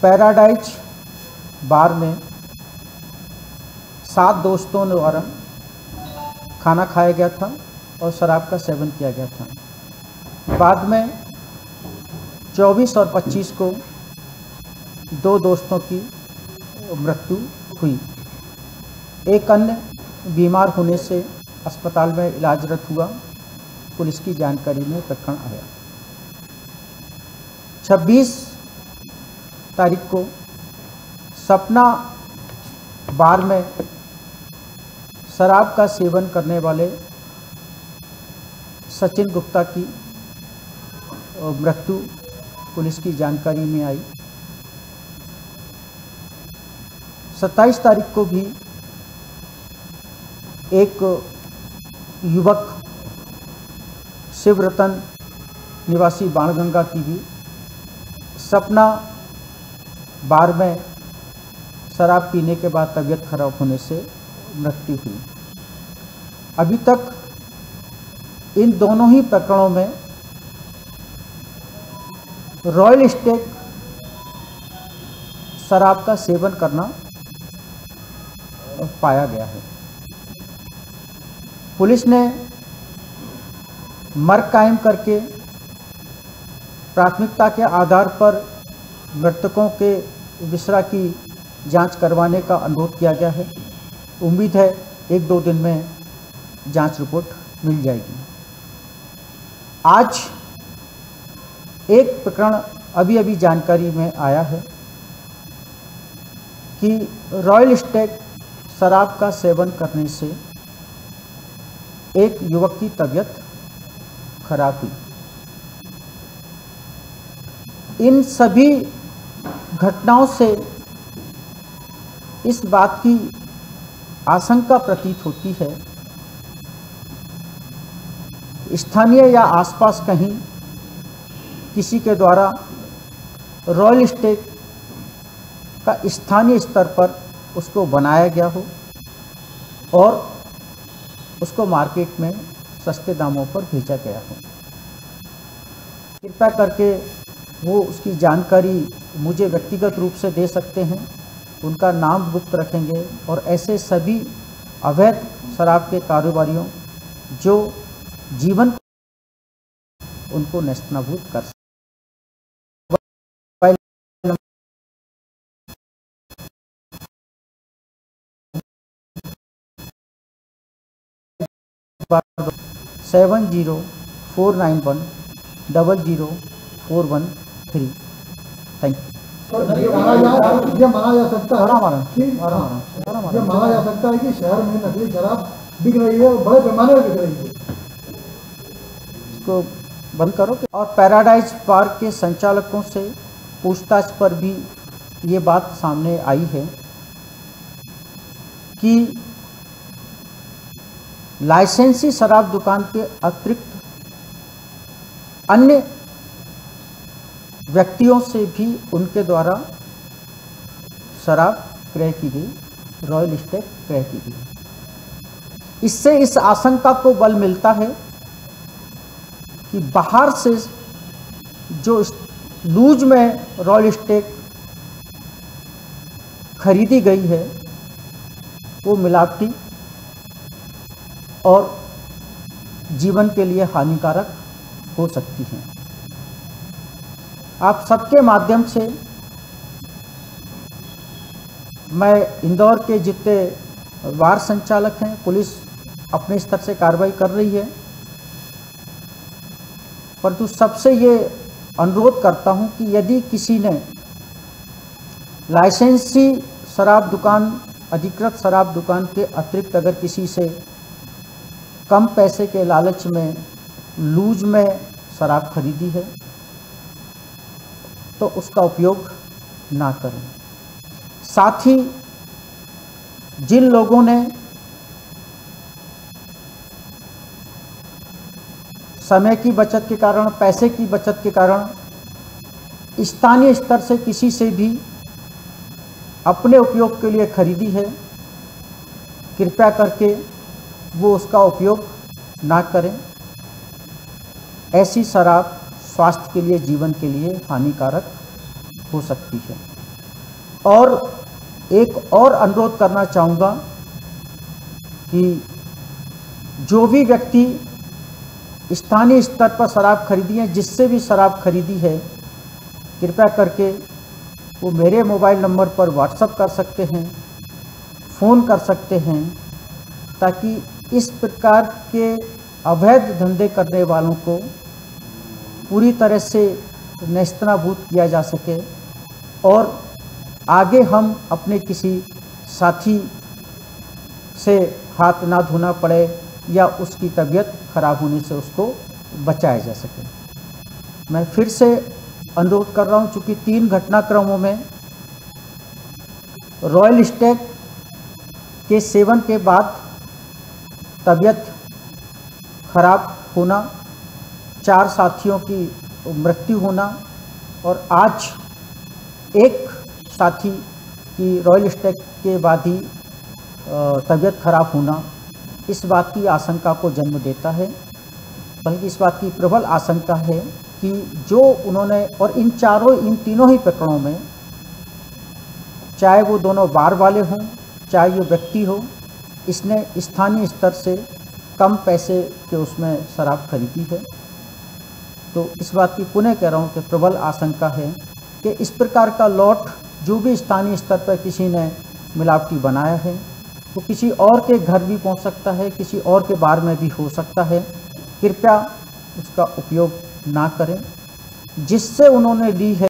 Paradise बार में 7 दोस्तों द्वारा खाना खाया गया था और शराब का सेवन किया गया था। बाद में 24 और 25 को 2 दोस्तों की मृत्यु हुई। एक अन्य बीमार होने से अस्पताल में इलाजरत हुआ। पुलिस की जानकारी में प्रकरण आया। 26 तारीख को सपना बार में शराब का सेवन करने वाले सचिन गुप्ता की मृत्यु पुलिस की जानकारी में आई। 27 तारीख को भी एक युवक शिवरतन निवासी बाणगंगा की भी सपना बार में शराब पीने के बाद तबीयत खराब होने से मृत्यु हुई। अभी तक इन दोनों ही प्रकरणों में रॉयल स्टेक शराब का सेवन करना पाया गया है। पुलिस ने मर्ग कायम करके प्राथमिकता के आधार पर मृतकों के विसरा की जांच करवाने का अनुरोध किया गया है। उम्मीद है 1-2 दिन में जांच रिपोर्ट मिल जाएगी। आज एक प्रकरण अभी जानकारी में आया है कि रॉयल स्टेक शराब का सेवन करने से एक युवक की तबीयत खराब हुई। इन सभी घटनाओं से इस बात की आशंका प्रतीत होती है स्थानीय या आसपास कहीं किसी के द्वारा रॉयल स्टेक का स्थानीय स्तर पर उसको बनाया गया हो और उसको मार्केट में सस्ते दामों पर भेजा गया हो। कृपया करके वो उसकी जानकारी मुझे व्यक्तिगत रूप से दे सकते हैं। उनका नाम गुप्त रखेंगे और ऐसे सभी अवैध शराब के कारोबारियों जो जीवन उनको नेस्तनाबूद कर सकते। सेवन 049100413। Thank you. ये माना जा सकता है ये माना जा सकता है कि शहर में नकली शराब बिक रही है, बड़े पैमाने पर बिक रही है। इसको बंद करो। और पैराडाइज पार्क के संचालकों से पूछताछ पर भी ये बात सामने आई है कि लाइसेंसी शराब दुकान के अतिरिक्त अन्य व्यक्तियों से भी उनके द्वारा शराब क्रय की गई, रॉयल स्टेक क्रय की गई। इससे इस आशंका को बल मिलता है कि बाहर से जो लूज में रॉयल स्टेक खरीदी गई है वो मिलावटी और जीवन के लिए हानिकारक हो सकती हैं। आप सबके माध्यम से मैं इंदौर के जितने बार संचालक हैं, पुलिस अपने स्तर से कार्रवाई कर रही है, परंतु सबसे ये अनुरोध करता हूं कि यदि किसी ने लाइसेंसी शराब दुकान, अधिकृत शराब दुकान के अतिरिक्त अगर किसी से कम पैसे के लालच में लूज में शराब खरीदी है तो उसका उपयोग ना करें। साथ ही जिन लोगों ने समय की बचत के कारण, पैसे की बचत के कारण स्थानीय स्तर से किसी से भी अपने उपयोग के लिए खरीदी है, कृपया करके वो उसका उपयोग ना करें। ऐसी शराब स्वास्थ्य के लिए, जीवन के लिए हानिकारक हो सकती है। और एक और अनुरोध करना चाहूँगा कि जो भी व्यक्ति स्थानीय स्तर पर शराब खरीदी है, जिससे भी शराब खरीदी है, कृपया करके वो मेरे मोबाइल नंबर पर व्हाट्सएप कर सकते हैं, फ़ोन कर सकते हैं, ताकि इस प्रकार के अवैध धंधे करने वालों को पूरी तरह से नेस्तनाबूद किया जा सके और आगे हम अपने किसी साथी से हाथ ना धोना पड़े या उसकी तबीयत खराब होने से उसको बचाया जा सके। मैं फिर से अनुरोध कर रहा हूं, चूँकि 3 घटनाक्रमों में रॉयल स्टैग के सेवन के बाद तबीयत खराब होना, 4 साथियों की मृत्यु होना और आज एक साथी की रॉयल स्टैग के बाद ही तबीयत खराब होना, इस बात की आशंका को जन्म देता है। बल्कि इस बात की प्रबल आशंका है कि जो उन्होंने, और इन तीनों ही प्रकरणों में, चाहे वो दोनों बार वाले हों, चाहे ये व्यक्ति हो, इसने स्थानीय स्तर से कम पैसे के उसमें शराब खरीदी है। तो इस बात की पुनः कह रहा हूँ कि प्रबल आशंका है कि इस प्रकार का लॉट जो भी स्थानीय स्तर पर किसी ने मिलावटी बनाया है, तो किसी और के घर भी पहुंच सकता है, किसी और के बार में भी हो सकता है। कृपया उसका उपयोग ना करें। जिससे उन्होंने ली है